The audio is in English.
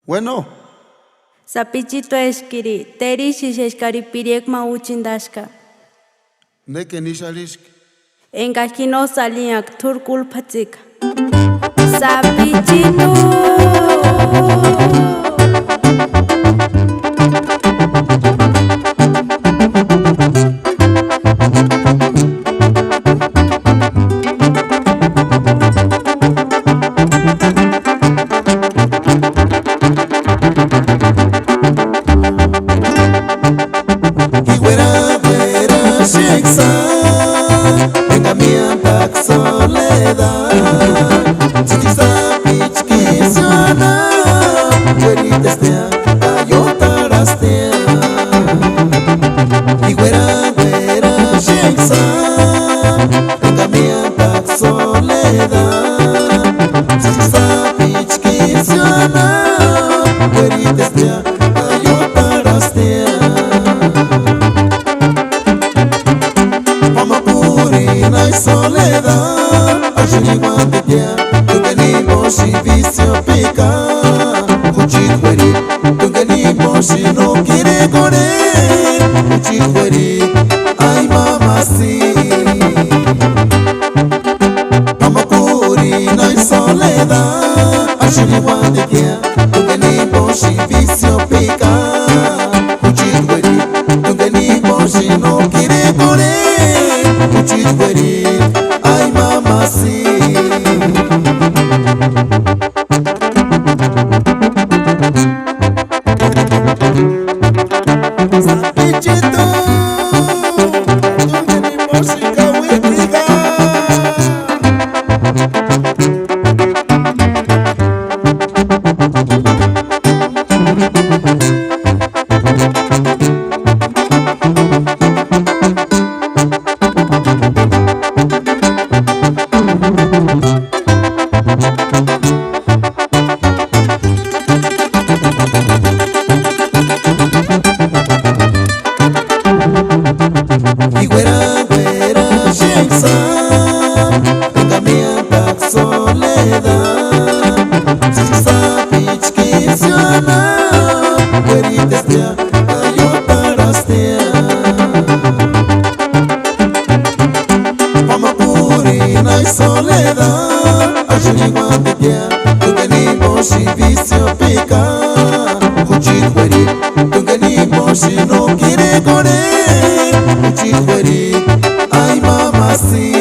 Bueno, Sapichito eskiri, terishis eskari piriekma uchindashka. neke nishalish. Engajino saliak turkul patsik. Sapichito. Venga mi antak soledad Chichi sapich kisiana Güeritas tea, ayotaras tea Y güera sheksa Venga mi antak soledad Chichi sapich kisiana Güeritas tea, ayotaras tea Hay soledad, ajuni guante dia, tu venimos y vicio pica, cuchicueri, tu venimos y no quiere correr, cuchicueri, ay mamá sí. Mamacuri, no hay soledad, ajuni guante dia, tu venimos y vicio pica, cuchicueri, tu venimos y no quiere correr, cuchicueri. Ay mamá sí. Sapichito, dulce mi música huitriga. Y güera sheksa Venga mi antak soledad Chichi sapich kisiana Güeritas tea, ayotaras tea Mamapuri no hay soledad Ajuni guante tea, tu venimos y vicio pica Cuchicueri, tu venimos y no quiere correr Cuchicueri, ay mamá sí.